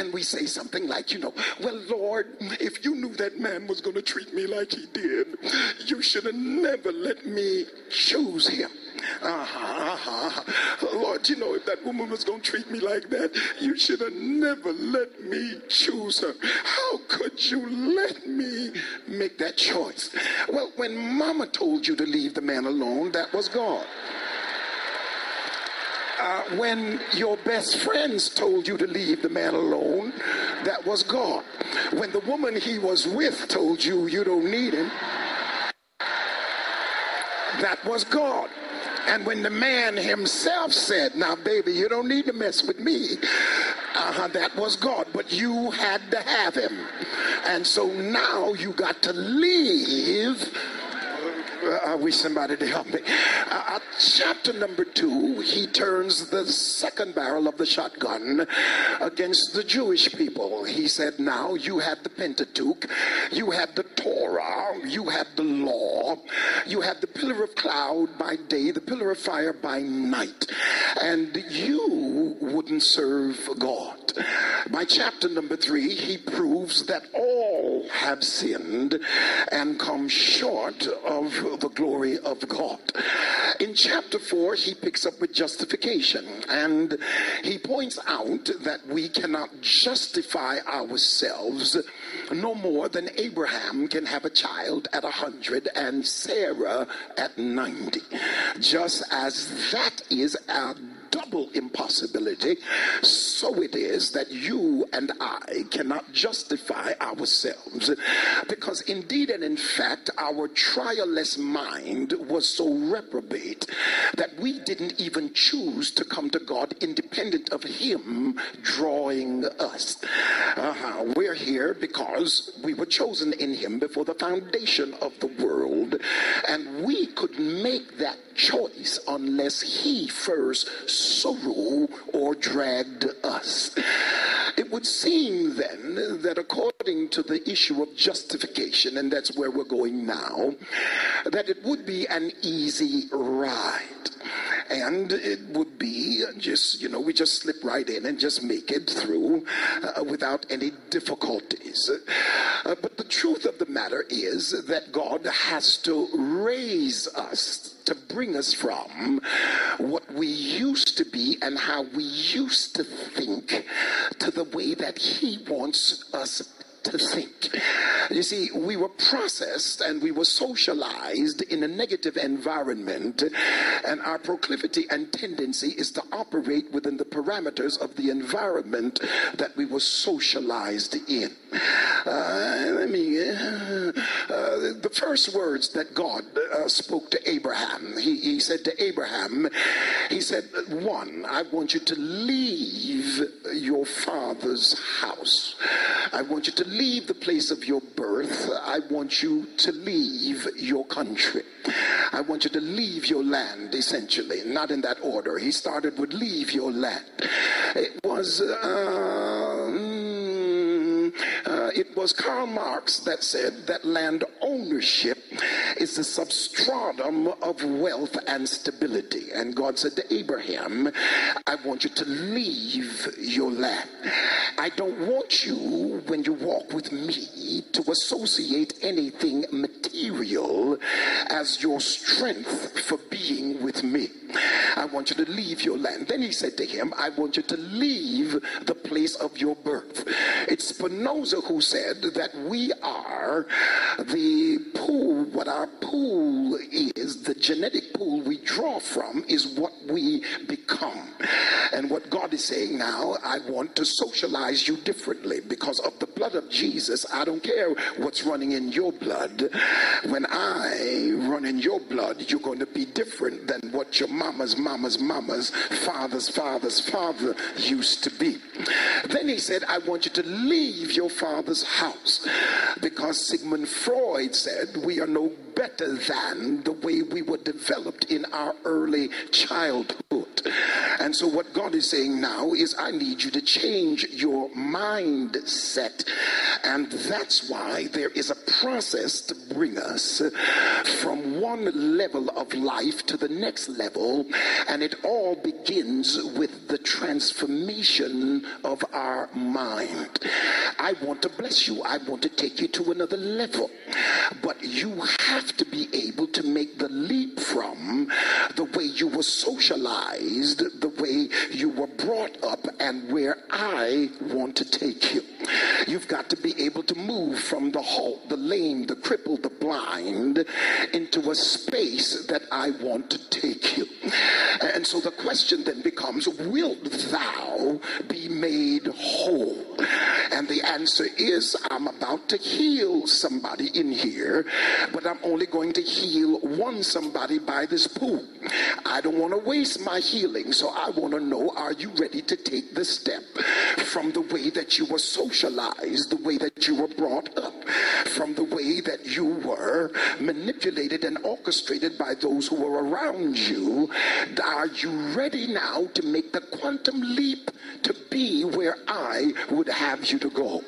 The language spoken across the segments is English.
and we say something like, well, Lord, if you knew that man was going to treat me like he did, you should have never let me choose him. Lord, if that woman was going to treat me like that, you should have never let me choose her. How could you let me make that choice? Well, when mama told you to leave the man alone, that was God. When your best friends told you to leave the man alone, that was God. When the woman he was with told you you don't need him, that was God. And when the man himself said, now baby, you don't need to mess with me, that was God. But you had to have him. And so now you got to leave. I wish somebody to help me. Chapter number 2, he turns the second barrel of the shotgun against the Jewish people. He said, now you had the Pentateuch, you had the Torah, you had the law, you had the pillar of cloud by day, the pillar of fire by night, and you wouldn't serve God. By chapter number 3, he proves that all have sinned and come short of the glory of God. In chapter 4, he picks up with justification, and he points out that we cannot justify ourselves no more than Abraham can have a child at 100 and Sarah at 90. Just as that is a double impossibility, so it is that you and I cannot justify ourselves, because indeed and in fact our trialless mind was so reprobate that we didn't even choose to come to God independent of him drawing us. We're here because we were chosen in him before the foundation of the world, and we couldn't make that choice unless he first sorrow or dragged us. It would seem then that according to the issue of justification, and that's where we're going now, that it would be an easy ride. And it would be just, we just slip right in and just make it through without any difficulties. But the truth of the matter is that God has to raise us to bring us from what we used to be and how we used to think to the way that he wants us to think. You see, we were processed and we were socialized in a negative environment, and our proclivity and tendency is to operate within the parameters of the environment that we were socialized in. The first words that God spoke to Abraham, he said to Abraham, he said, 1, I want you to leave your father's house. I want you to leave the place of your birth. I want you to leave your country. I want you to leave your land, essentially. Not in that order. He started with leave your land. It was Karl Marx that said that land ownership is the substratum of wealth and stability. And God said to Abraham, I want you to leave your land. I don't want you, when you walk with me, to associate anything material as your strength for being with me. I want you to leave your land. Then he said to him, I want you to leave the place of your birth. It's Spinoza who said that we are the pool. What our pool is, the genetic pool we draw from, is what we become. And what God is saying now, I want to socialize you differently because of the blood of Jesus. I don't care what's running in your blood. When I run in your blood, you're going to be different than what your mama's father's father used to be. Then he said, I want you to leave your father's house, because Sigmund Freud said we are no better than the way we were developed in our early childhood. And so what God is saying now is, I need you to change your mindset. And that's why there is a process to bring us from one level of life to the next level. And it all begins with the transformation of our mind. I want to bless you. I want to take you to another level. But you have to be able to make the leap from the way you were socialized, the way you were brought up, and where I want to take you. You've got to be able to move from the halt, the lame, the crippled, the blind, into a space that I want to take you. And so the question then becomes, wilt thou be made whole? And the answer is, I'm about to heal somebody in here, but I'm only going to heal one somebody by this pool. I don't want to waste my healing, so I want to know, are you ready to take the step from the way that you were socialized, the way that you were brought up, from the way that you were manipulated and orchestrated by those who were around you? Are you ready now to make the quantum leap to be where I would have you to go?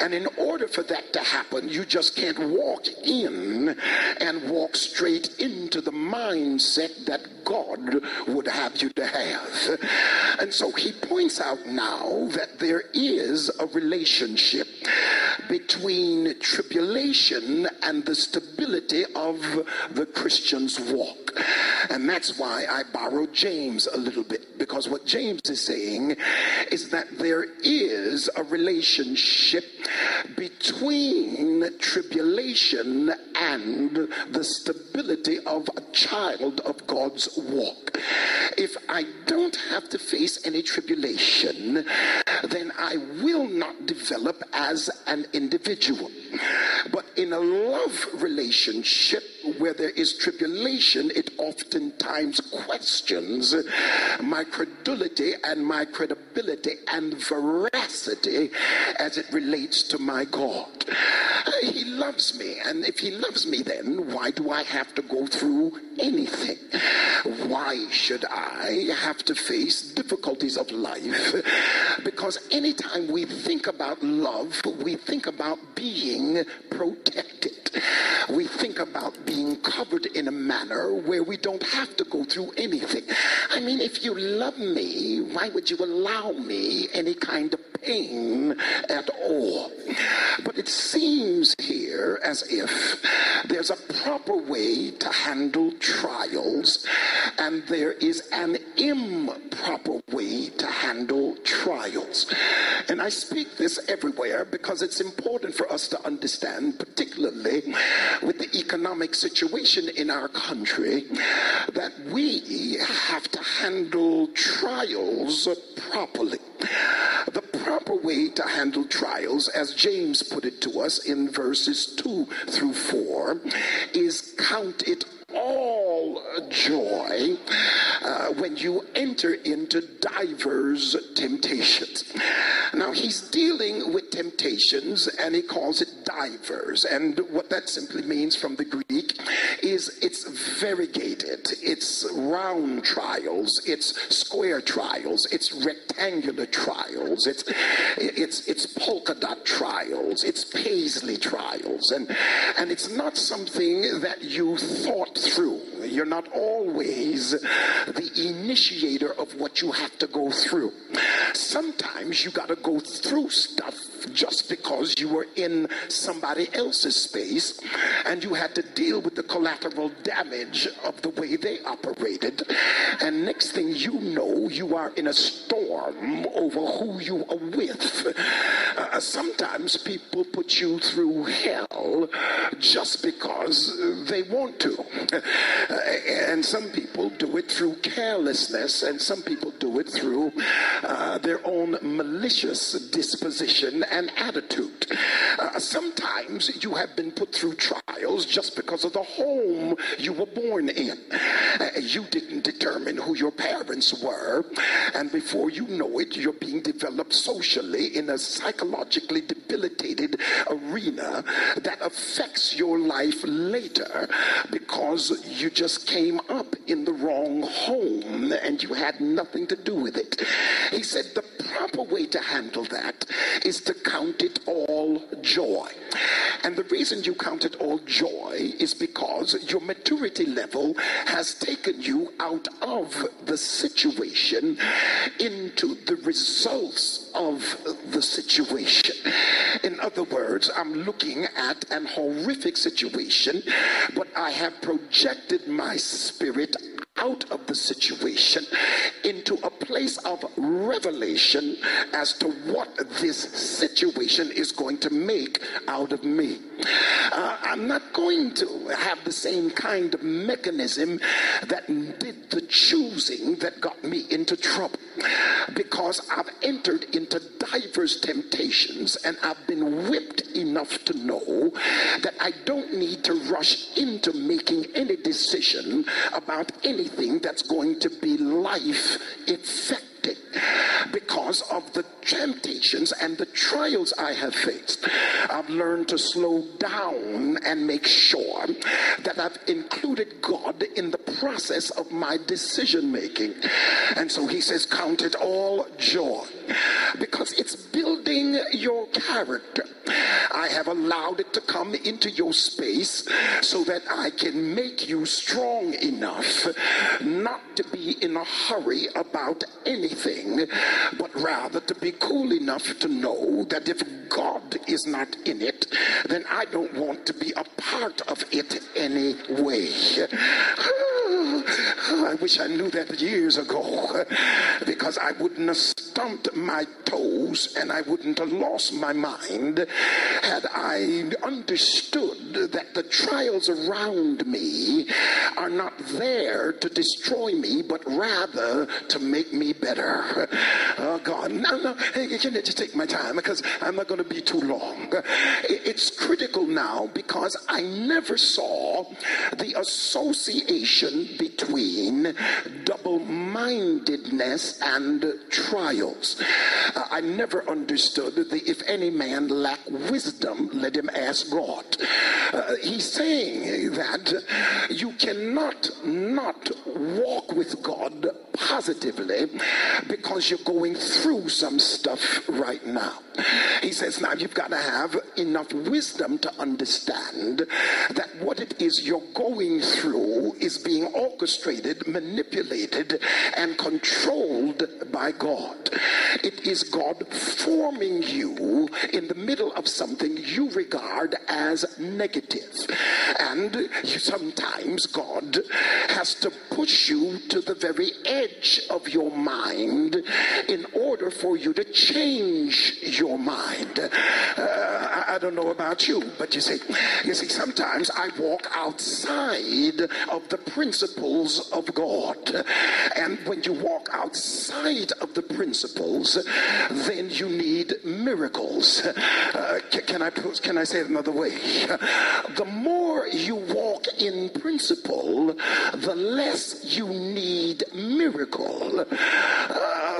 And in order for that to happen, you just can't walk in and walk straight into the mindset that God would have you to have. And so he points out now that there is a relationship between tribulation and the stability of the Christian's walk. And that's why I borrowed James a little bit, because what James is saying is that there is a relationship between tribulation and the stability of a child of God's walk. If I don't have to face any tribulation, then I will not develop as an individual. But in a love relationship where there is tribulation, it oftentimes questions my credulity and my credibility and veracity as it relates to my God. He loves me, and if he loves me, then why do I have to go through anything? Why should I have to face difficulties of life? Because anytime we think about love, we think about being protected. We think about being covered in a manner where we don't have to go through anything. I mean, if you love me, why would you allow me any kind of pain at all? But it seems here as if there's a proper way to handle trials, and there is an improper way to handle trials. And I speak this everywhere because it's important for us to understand, particularly with the economic situation in our country, that we have to handle trials properly. The proper way to handle trials, as James put it to us in verses 2 through 4, is count it all joy when you enter into diverse temptations. Now, he's dealing with temptations, and he calls it diverse. And what that simply means from the Greek is it's variegated. It's round trials. It's square trials. It's rectangular trials. It's polka dot trials. It's paisley trials. And it's not something that you thought through. You're not always the initiator of what you have to go through. Sometimes you got to go through stuff just because you were in somebody else's space and you had to deal with the collateral damage of the way they operated. And next thing you know, you are in a storm over who you are with. Sometimes people put you through hell just because they want to. And some people do it through carelessness, and some people do it through their own malicious disposition and attitude. Sometimes you have been put through trials just because of the home you were born in. You didn't determine who your parents were, and before you know it, you're being developed socially in a psychological psychologically debilitated arena that affects your life later because you just came up in the wrong home and you had nothing to do with it. He said the proper way to handle that is to count it all joy. And the reason you count it all joy is because your maturity level has taken you out of the situation into the results of the situation. In other words, I'm looking at an horrific situation, but I have projected my spirit out of the situation into a place of revelation as to what this situation is going to make out of me. I'm not going to have the same kind of mechanism that did the choosing that got me into trouble, because I've entered into diverse temptations and I've been whipped enough to know that I don't need to rush into making any decision about anything that's going to be life affecting, because of the temptations and the trials I have faced. I've learned to slow down and make sure that I've included God in the process of my decision making. And so he says, count it all joy, because it's building your character. I have allowed it to come into your space so that I can make you strong enough not to be in a hurry about anything, but rather to be cool enough to know that if God is not in it, then I don't want to be a part of it anyway. I wish I knew that years ago, because I wouldn't have stumped my toes and I wouldn't have lost my mind had I understood that the trials around me are not there to destroy me, but rather to make me better. Oh God, no, hey, can I just take my time, because I'm not going to be too long. It's critical now, because I never saw the association between double-mindedness and trials. I never understood the if any man lack wisdom, let him ask God. He's saying that you cannot not walk with God positively because you're going through some stuff right now. He says now you've got to have enough wisdom to understand that what it is you're going through is being orchestrated, manipulated, and controlled by God. It is God forming you in the middle of something you regard as negative. And sometimes God has to push you to the very edge of your mind in order for you to change your mind. I don't know about you, but you see, sometimes I walk outside of the principles of God. And when you walk outside of the principles, then you need miracles. Can I say it another way? The more you walk in principle, the less you need miracle.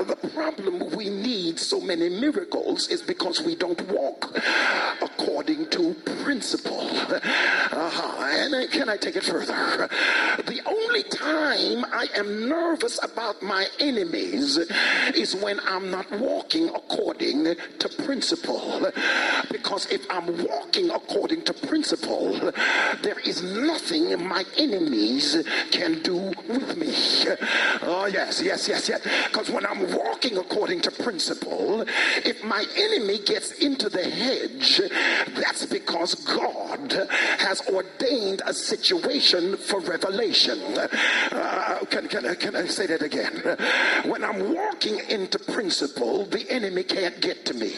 The problem we need so many miracles is because we don't walk according to principle. And can I take it further? The only time I am nervous about my enemies is when I'm not walking according to principle. Because if I'm walking according to principle, there is nothing my enemies can do with me. Oh, yes. Because when I'm walking according to principle, if my enemy gets into the hedge, that's because God has ordained a situation for revelation. Can I say that again? When I'm walking into principle, the enemy can't get to me.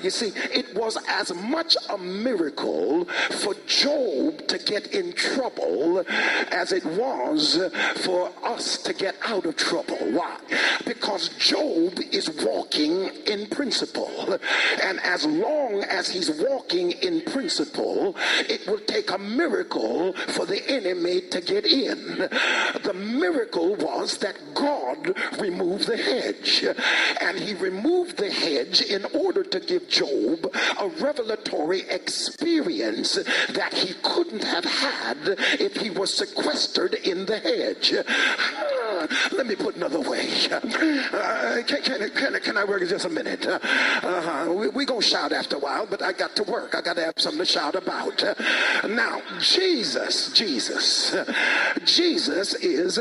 You see, it was as much a miracle for Job to get in trouble as it was for us to get out of trouble. Why? Because Job is walking in principle. And as long as he's walking in principle, it will take a miracle for the enemy to get in. The miracle was that God removed the hedge. And he removed the hedge in order to give gave Job a revelatory experience that he couldn't have had if he was sequestered in the hedge. Let me put another way. Can I work in just a minute? We're going to shout after a while, but I got to work. I got to have something to shout about. Now, Jesus is